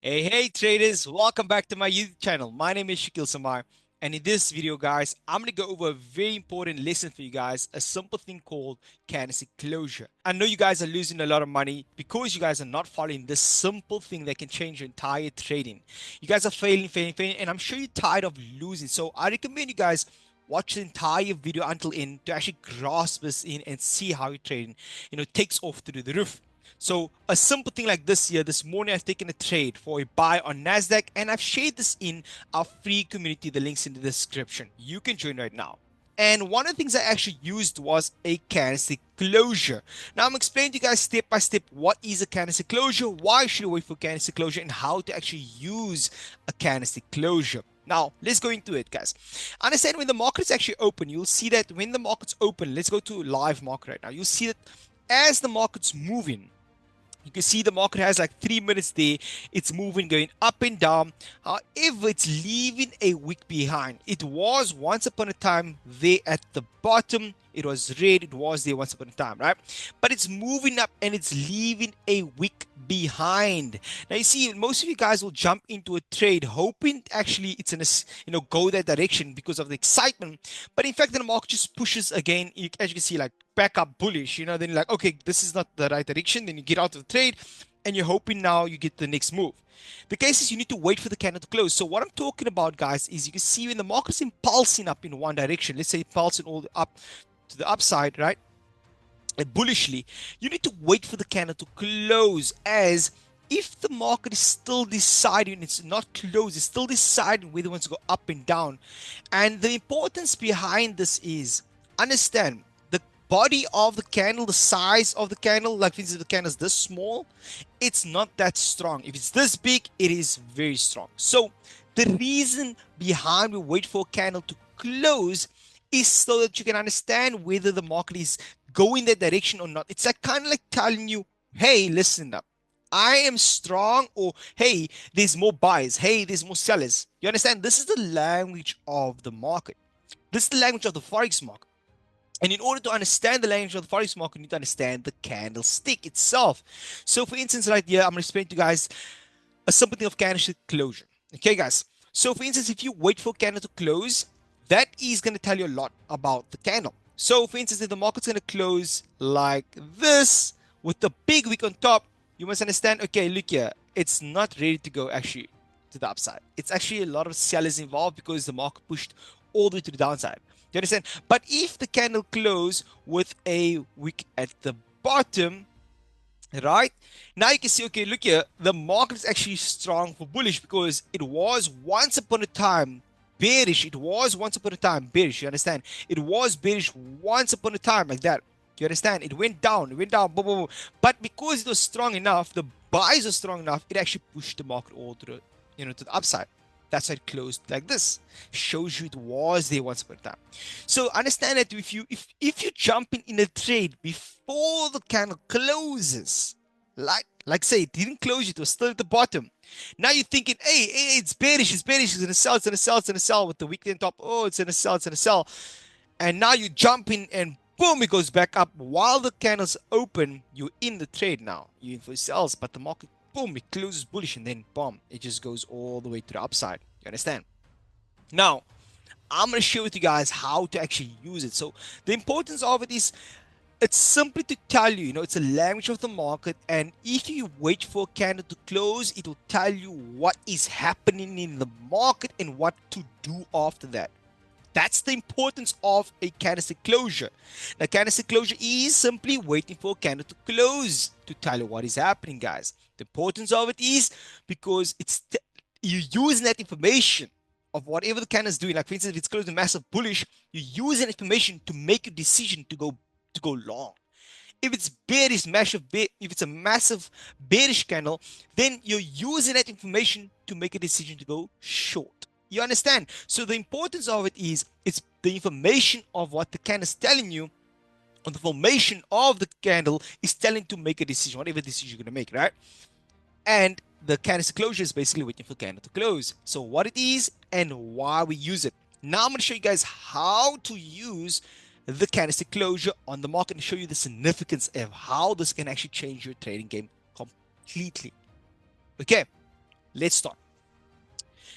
Hey traders, welcome back to my YouTube channel. My name is Shakil Samar, and in this video guys, I'm going to go over a very important lesson for you guys, a simple thing called candlestick closure. I know you guys are losing a lot of money because you guys are not following this simple thing that can change your entire trading. You guys are failing, and I'm sure you're tired of losing. So I recommend you guys watch the entire video until end to actually grasp this in and see how your trading, takes off through the roof. So a simple thing like this here, this morning I've taken a trade for a buy on NASDAQ and I've shared this in our free community. The link's in the description. You can join right now. And one of the things I actually used was a candlestick closure. Now I'm explaining to you guys step by step what is a candlestick closure, why should you wait for candlestick closure, and how to actually use a candlestick closure. Now, let's go into it, guys. Understand when the market is actually open, you'll see that when the market's open, let's go to live market right now. You'll see that as the market's moving, you can see the market has like 3 minutes there. It's moving, going up and down. However, it's leaving a wick behind. It was once upon a time there at the bottom. It was red. It was there once upon a time, right? But it's moving up and it's leaving a wick behind. Now you see, most of you guys will jump into a trade hoping actually it's in a go that direction because of the excitement. But in fact, the market just pushes again. As you can see, like back up bullish. Then you're like, okay, this is not the right direction. Then you get out of the trade, and you're hoping now you get the next move. The case is you need to wait for the candle to close. So what I'm talking about, guys, is you can see when the market's impulsing up in one direction. Let's say impulsing all the up to the upside, right? And bullishly, you need to wait for the candle to close, as if the market is still deciding, it's not closed, it's still deciding whether it wants to go up and down. And the importance behind this is understand the body of the candle, the size of the candle. Like for instance, the candle is this small, it's not that strong. If it's this big, it is very strong. So the reason behind we wait for a candle to close is so that you can understand whether the market is going that direction or not. It's like kind of like telling you, hey, listen up. I am strong, or hey, there's more buyers. Hey, there's more sellers. You understand? This is the language of the market. This is the language of the forex market. And in order to understand the language of the forex market, you need to understand the candlestick itself. So, for instance, right here, I'm going to explain to you guys a simple thing of candlestick closure. Okay, guys. So, for instance, if you wait for candle to close, that is going to tell you a lot about the candle. So, for instance, if the market's going to close like this with the big wick on top, you must understand, okay, look here, it's not ready to go actually to the upside. It's actually a lot of sellers involved because the market pushed all the way to the downside. You understand? But if the candle close with a wick at the bottom, right now, you can see, okay, look here, the market is actually strong for bullish because it was once upon a time bearish. It was once upon a time bearish. You understand? It was bearish once upon a time, like that. You understand? It went down, boom, boom, boom. But because it was strong enough, the buys are strong enough, it actually pushed the market all through, to the upside. That's why it closed like this. Shows you it was there once upon a time. So understand that if you jump in a trade before the candle closes, like say it didn't close, it was still at the bottom. Now you're thinking, hey, it's bearish, it's gonna sell, it's gonna sell with the weekly top. Oh, it's gonna sell. And now you jump in and boom, it goes back up while the candle's open. You're in the trade now. You're in for sales, but the market, boom, it closes bullish and then boom, it just goes all the way to the upside. You understand? Now, I'm going to share with you guys how to actually use it. So the importance of it is it's simply to tell you, it's a language of the market. And if you wait for a candle to close, it will tell you what is happening in the market and what to do after that. That's the importance of a candlestick closure. Now, candlestick closure is simply waiting for a candle to close to tell you what is happening, guys. The importance of it is because you're using that information of whatever the candle is doing. Like for instance, if it's closing massive bullish, you're using information to make a decision to go long. If it's bearish, if it's a massive bearish candle, then you're using that information to make a decision to go short. You understand? So the importance of it is it's the information of what the candle is telling you, or the formation of the candle is telling to make a decision, whatever decision you're going to make, right? And the candlestick closure is basically waiting for candle to close. So what it is and why we use it. Now I'm going to show you guys how to use the candlestick closure on the market and show you the significance of how this can actually change your trading game completely. Okay. Let's start.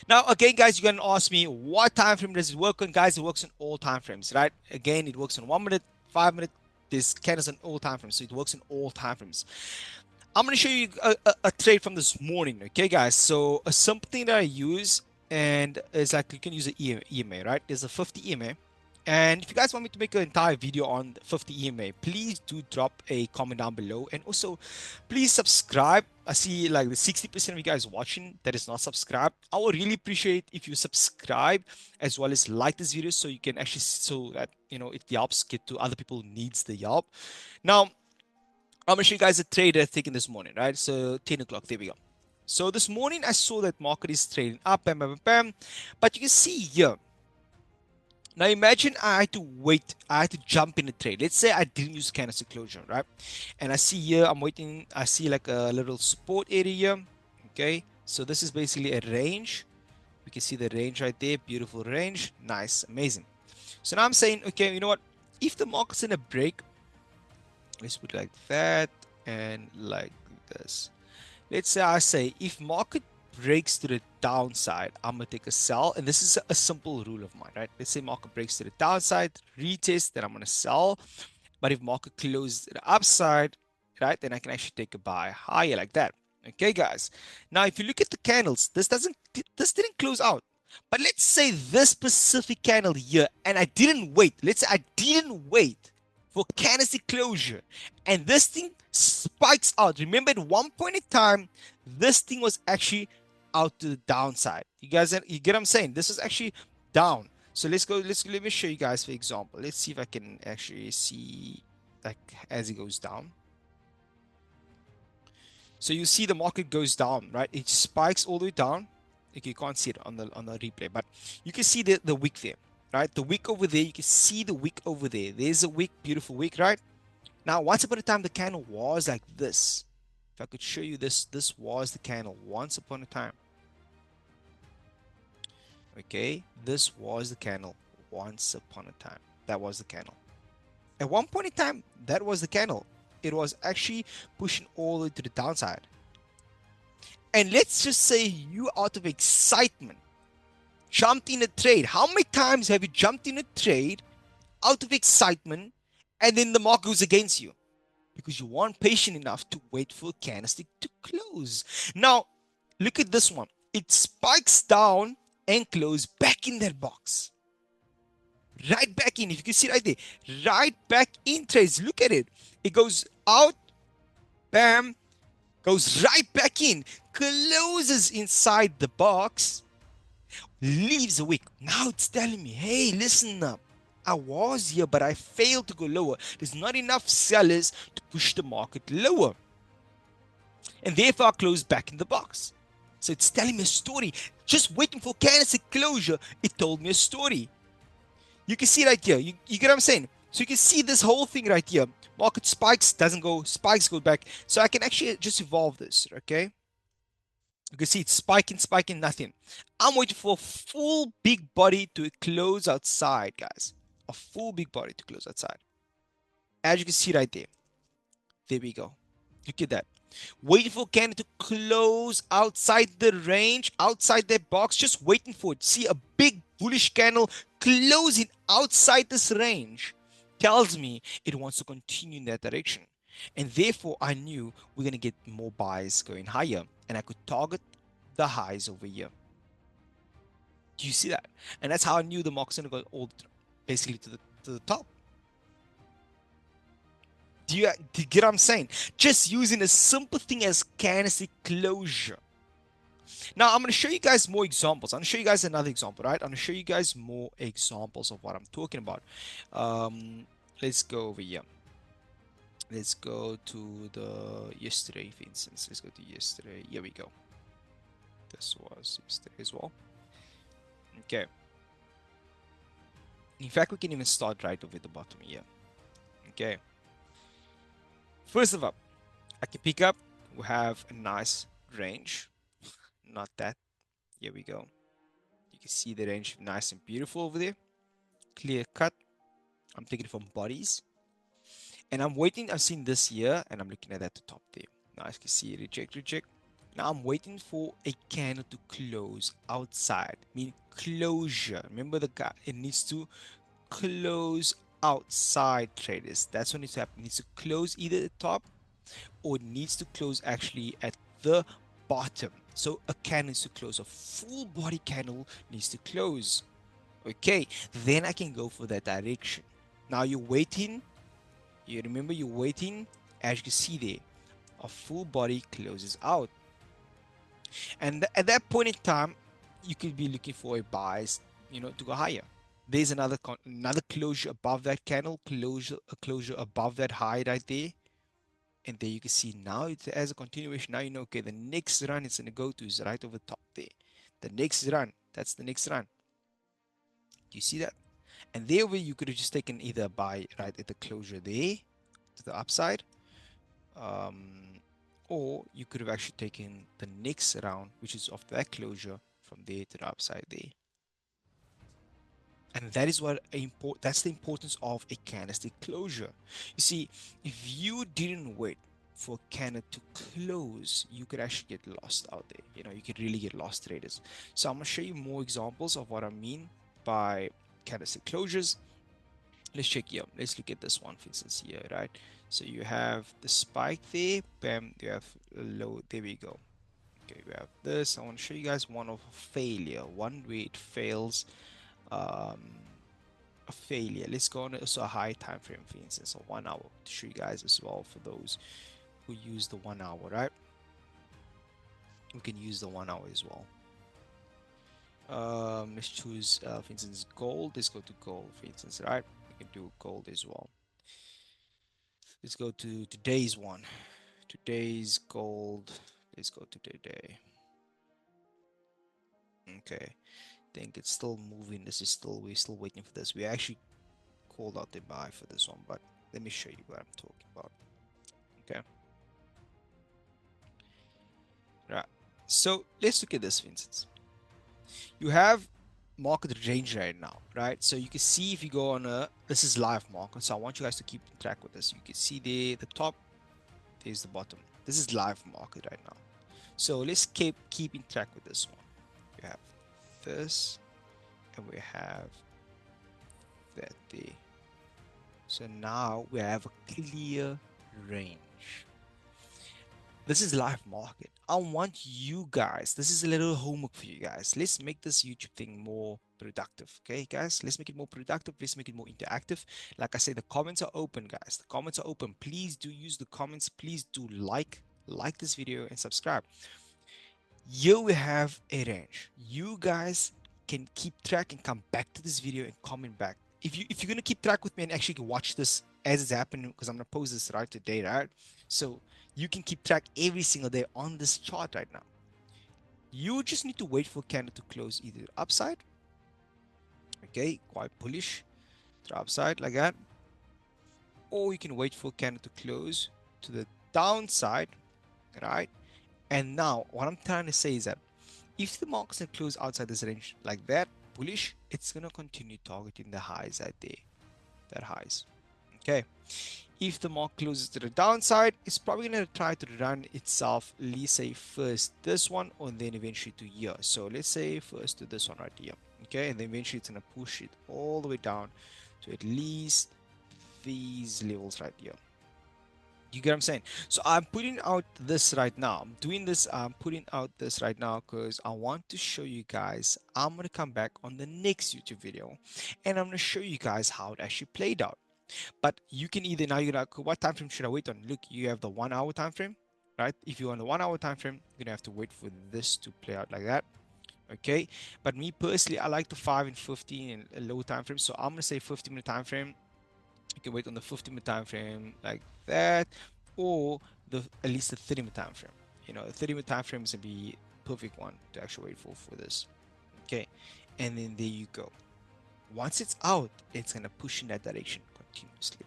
Now, again, guys, you're gonna ask me what time frame does it work on? Guys, it works on all time frames, right? Again, it works on 1 minute, 5 minute. This candles on all time frames, so it works on all time frames. I'm gonna show you a trade from this morning, okay, guys? So a simple thing that I use, and it's like you can use an EMA, right? There's a 50 EMA, and if you guys want me to make an entire video on 50 EMA, please do drop a comment down below, and also please subscribe. I see like the 60% of you guys watching that is not subscribed. I would really appreciate if you subscribe as well as like this video, so you can actually, so that it helps get to other people who needs the help. Now I'm gonna show you guys a trade I taken this morning, right? So 10 o'clock, there we go. So this morning I saw that market is trading up, bam, bam, bam, bam. But you can see here. Now imagine I had to wait, I had to jump in the trade. Let's say I didn't use candlestick closure, right? And I see here, I'm waiting, I see like a little support area here. Okay, so this is basically a range. We can see the range right there, beautiful range, nice, amazing. So now I'm saying, okay, you know what? If the market's in a break, let's put it like that and like this. Let's say I say if market breaks to the downside, I'm gonna take a sell, and this is a simple rule of mine, right? Let's say market breaks to the downside, retest, then I'm gonna sell. But if market closes to the upside, right, then I can actually take a buy higher like that. Okay, guys. Now, if you look at the candles, this didn't close out. But let's say this specific candle here, and I didn't wait. Let's say I didn't wait for candlestick closure, and this thing spikes out. Remember, at one point in time, this thing was actually out to the downside. You guys, you get what I'm saying? This is actually down. So let's go. Let me show you guys, for example. Let's see if I can actually see like as it goes down. So you see the market goes down, right? It spikes all the way down. Okay, you can't see it on the replay, but you can see the wick there, right? The wick over there. You can see the wick over there. There's a wick, beautiful wick, right? Now, once upon a time, the candle was like this. If I could show you this, this was the candle once upon a time. Okay, this was the candle once upon a time. That was the candle. At one point in time, that was the candle. It was actually pushing all the way to the downside. And let's just say you, out of excitement, jumped in a trade. How many times have you jumped in a trade out of excitement and then the market goes against you? Because you weren't patient enough to wait for a candlestick to close. Now, look at this one. It spikes down and close back in that box. Right back in. If you can see right there, right back in trades. Look at it. It goes out, bam, goes right back in, closes inside the box, leaves a wick. Now it's telling me, hey, listen up. I was here, but I failed to go lower. There's not enough sellers to push the market lower. And therefore, I closed back in the box. So it's telling me a story. Just waiting for candlestick closure, it told me a story. You can see right here. You get what I'm saying? So you can see this whole thing right here. Market spikes, doesn't go, spikes go back. So I can actually just evolve this, okay? You can see it's spiking, spiking, nothing. I'm waiting for a full big body to close outside, guys. A full big body to close outside. As you can see right there. There we go. Look at that. Waiting for candle to close outside the range, outside that box, just waiting for it. See a big bullish candle closing outside this range tells me it wants to continue in that direction. And therefore, I knew we're going to get more buys going higher. And I could target the highs over here. Do you see that? And that's how I knew the market's going to go all basically to the top. Do you get what I'm saying? Just using a simple thing as candlestick closure. Now, I'm going to show you guys more examples. I'm going to show you guys another example, right? I'm going to show you guys more examples of what I'm talking about. Let's go over here. Let's go to the yesterday, for instance. Let's go to yesterday. Here we go. This was yesterday as well. Okay. In fact, we can even start right over the bottom here. Okay. First of all, I can pick up. We have a nice range. Not that. Here we go. You can see the range nice and beautiful over there. Clear cut. I'm taking it from bodies. And I'm waiting. I've seen this here and I'm looking at that top there. Now you can see reject, reject. Now I'm waiting for a candle to close outside, mean closure. Remember the guy, it needs to close outside, traders. That's what needs to happen. It needs to close either at the top or it needs to close actually at the bottom. So a candle needs to close. A full body candle needs to close. Okay, then I can go for that direction. Now you're waiting. You remember you're waiting. As you can see there, a full body closes out. And at that point in time, you could be looking for a bias, to go higher. There's another closure above that candle, a closure above that high right there. And there you can see now it's as a continuation. Now you know, okay, the next run it's going to go to is right over top there. The next run, that's the next run. Do you see that? And there where you could have just taken either a buy right at the closure there to the upside, um, or you could have actually taken the next round, which is after that closure from there to the upside there. And that is that's the importance of a candlestick closure. You see, if you didn't wait for a candle to close, you could actually get lost out there. You could really get lost, traders. So I'm gonna show you more examples of what I mean by candlestick closures. Let's check here. Let's look at this one, for instance, here, right? So you have the spike there, bam, you have a low, there we go. Okay, we have this. I want to show you guys one of a failure, one where it fails, um, a failure. Let's go on also a high time frame, for instance, a 1 hour, to show you guys as well for those who use the 1 hour, right? We can use the 1 hour as well. Let's choose, for instance, gold. Let's go to gold, for instance, right? We can do gold as well. Let's go to today's one. Today's gold. Let's go to today. Okay. Think it's still moving. We're still waiting for this. We actually called out the buy for this one, but let me show you what I'm talking about. Okay. Right. So let's look at this, for instance. You have market range right now, right? So you can see if you go on this is live market. So I want you guys to keep track with this. You can see there, the top, there's the bottom. This is live market right now. So let's keep in track with this one. We have this, and we have that there. So now we have a clear range. This is live market. I want you guys, this is a little homework for you guys. Let's make this YouTube thing more productive. Okay, guys, let's make it more productive. Let's make it more interactive. Like I said, the comments are open, guys. The comments are open. Please do use the comments. Please do like this video and subscribe. Here we have a range. You guys can keep track and come back to this video and comment back. If you're gonna keep track with me and actually watch this as it's happening, because I'm gonna post this right today, right? So you can keep track every single day on this chart right now. You just need to wait for candle to close either upside, okay, quite bullish, to the upside like that, or you can wait for candle to close to the downside, right? And now what I'm trying to say is that if the market's gonna close outside this range like that, bullish, it's gonna continue targeting the highs right there, that highs. Okay. If the market closes to the downside, it's probably gonna try to run itself, let's say first this one, or then eventually to here. So let's say first to this one right here. Okay, and then eventually it's gonna push it all the way down to at least these levels right here. You get what I'm saying? So I'm putting out this right now. I'm putting out this right now because I want to show you guys. I'm going to come back on the next YouTube video and I'm going to show you guys how it actually played out. But you can either now you're like, what time frame should I wait on? Look, you have the 1 hour time frame, right? If you're on the 1 hour time frame, you're gonna have to wait for this to play out like that. Okay. But me personally, I like the 5 and 15 and low time frame. So I'm gonna say 15-minute time frame. You can wait on the 15-minute time frame like that, or the at least the 30-minute time frame. The 30-minute time frame is gonna be perfect one to actually wait for this. Okay, and then there you go. Once it's out, it's gonna push in that direction continuously.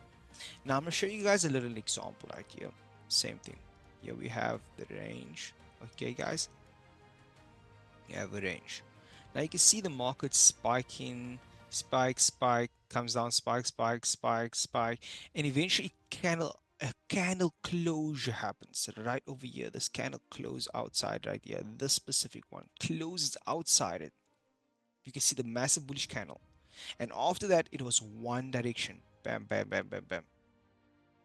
Now I'm gonna show you guys a little example right here. Same thing. Here we have the range. Okay, guys, you have a range. Now you can see the market spiking, spike, spike, comes down, spike, spike, spike, spike, and eventually candle a candle closure happens right over here. This candle close outside right here. This specific one closes outside it. You can see the massive bullish candle. And after that, it was one direction. Bam, bam, bam, bam, bam.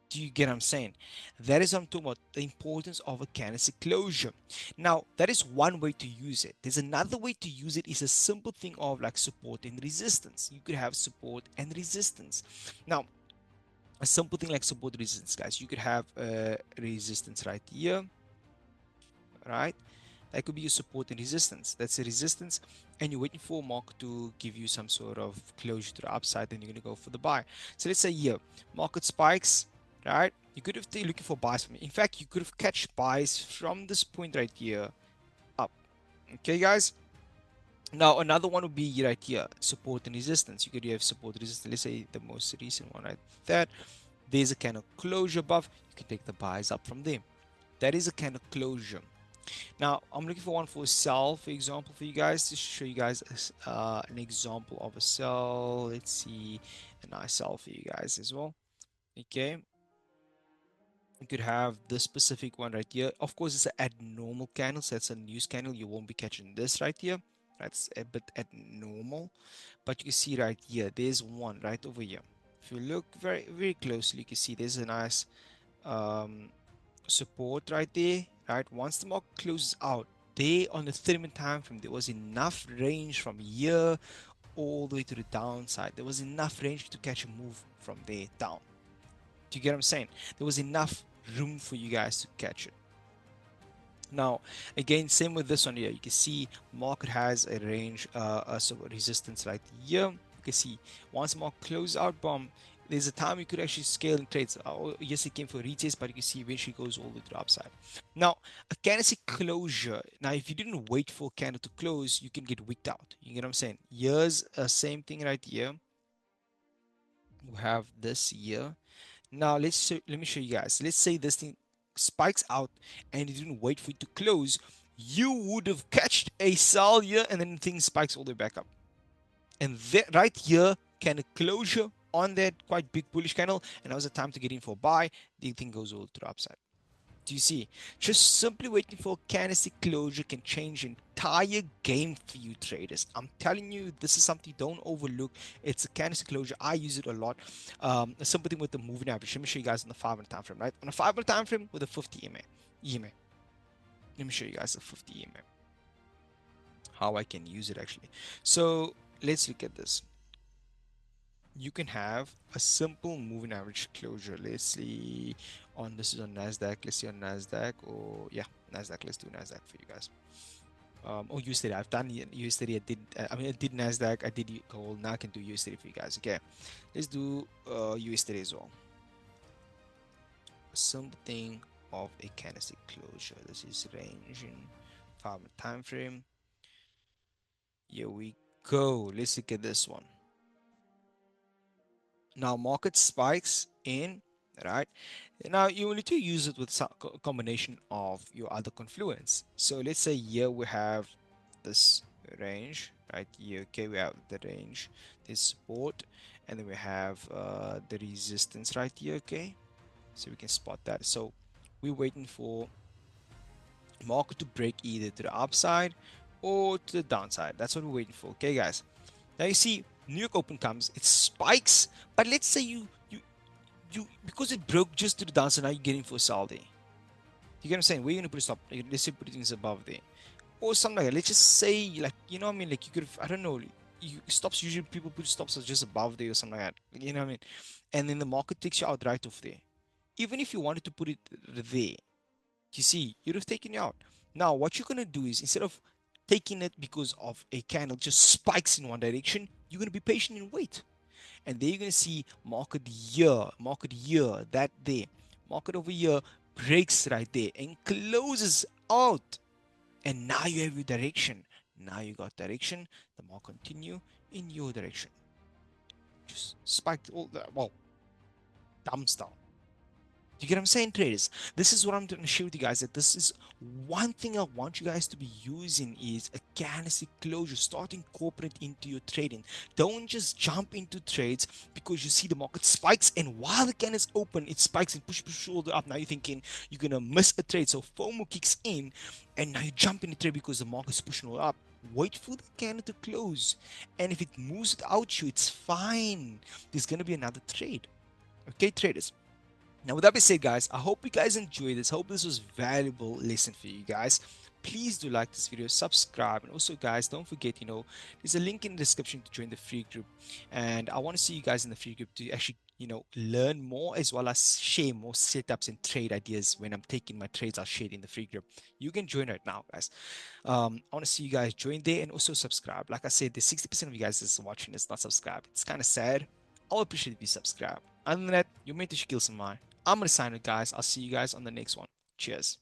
Do you get what I'm saying? That is what I'm talking about, the importance of a candlestick closure. Now, that is one way to use it. There's another way to use it is a simple thing of like support and resistance. You could have support and resistance. Now, a simple thing like support resistance, guys. You could have a resistance right here, right? That could be your support and resistance. That's a resistance, and you're waiting for a market to give you some sort of closure to the upside, then you're gonna go for the buy. So let's say here, market spikes, right? You could have been looking for buys from it. In fact, you could have catch buys from this point right here up. Okay, guys. Now another one would be right here, support and resistance. You could have support resistance. Let's say the most recent one right there. There's a kind of closure above. You can take the buys up from there. That is a kind of closure. Now, I'm looking for one for a sell, for example, for you guys to show you guys an example of a sell. Let's see a nice sell for you guys as well. Okay, you could have this specific one right here. Of course, it's an abnormal candle, so it's a news candle. You won't be catching this right here. That's a bit abnormal, but you can see right here, there's one right over here. If you look very, very closely, you can see there's a nice um, support right there, right? Once the market closes out, there on the 30-minute time frame, there was enough range from here all the way to the downside. There was enough range to catch a move from there down. Do you get what I'm saying? There was enough room for you guys to catch it. Now, again, same with this one here. You can see market has a range, so resistance right here. You can see once market closes out, bomb. There's a time you could actually scale in trades. Yes, it came for a retest, but you can see eventually goes all the way to the upside. Now, a candlestick closure. Now, if you didn't wait for a candle to close, you can get wicked out. You get what I'm saying? Here's a same thing right here. We have this here. Now let me show you guys. Let's say this thing spikes out and you didn't wait for it to close. You would have catched a sell here and then the thing spikes all the way back up. And that right here can a closure on that quite big bullish candle, and that was the time to get in for a buy. The thing goes all to the upside. Do you see? Just simply waiting for a candlestick closure can change entire game for you traders. I'm telling you, this is something don't overlook. It's a candlestick closure. I use it a lot. A simple thing with the moving average. Let me show you guys on the 5-minute time frame, right? On a 5-minute time frame with a 50 EMA. Let me show you guys the 50 EMA. How I can use it actually. So let's look at this. You can have a simple moving average closure. Let's see on this is on Nasdaq. Let's see on Nasdaq or yeah, Nasdaq. Let's do Nasdaq for you guys. Oh, USDT. I've done USDT. I did Nasdaq. I did gold. Now I can do USDT for you guys. Okay, let's do USDT as well. Something of a candlestick closure. This is ranging 5-minute time frame. Here we go. Let's look at this one. Now market spikes in, right? Now you need to use it with some combination of your other confluence. So let's say here we have this range right here. Okay, we have the range, this support, and then we have the resistance right here. Okay, so we can spot that. So we're waiting for market to break either to the upside or to the downside. That's what we're waiting for. Okay, guys. Now you see New York Open comes, it spikes, but let's say you because it broke just to the downside, now you're getting for a sell there. You get what I'm saying? Where you gonna put a stop? Let's say put things above there. Or something like that. Let's just say like you know what I mean? Like you could I don't know, you stops usually people put stops just above there or something like that. You know what I mean? And then the market takes you out right off there. Even if you wanted to put it there, you see, you'd have taken you out. Now, what you're gonna do is instead of taking it because of a candle just spikes in one direction, you're gonna be patient and wait. And then you're gonna see market here, that there, market over here breaks right there and closes out. And now you have your direction. Now you got direction. The market continue in your direction. Just spiked all the well, thumbs down. You get what I'm saying, traders? This is what I'm going to share with you guys, that this is one thing I want you guys to be using is a candlestick closure. Start incorporate into your trading. Don't just jump into trades because you see the market spikes, and while the candle is open, it spikes and push shoulder up. Now you're thinking you're gonna miss a trade, so FOMO kicks in, and now you jump in the trade because the market's pushing all up. Wait for the candle to close, and if it moves without you, it's fine. There's gonna be another trade. Okay, traders. Now, with that being said, guys, I hope you guys enjoyed this. Hope this was valuable lesson for you guys. Please do like this video, subscribe, and also, guys, don't forget, there's a link in the description to join the free group. And I want to see you guys in the free group to actually, learn more as well as share more setups and trade ideas. When I'm taking my trades, I'll share it in the free group. You can join right now, guys. I want to see you guys join there and also subscribe. Like I said, the 60% of you guys is watching is not subscribed. It's kind of sad. I'll appreciate if you subscribe. Other than that, you're meant to kill some mind. I'm gonna sign it, guys. I'll see you guys on the next one. Cheers.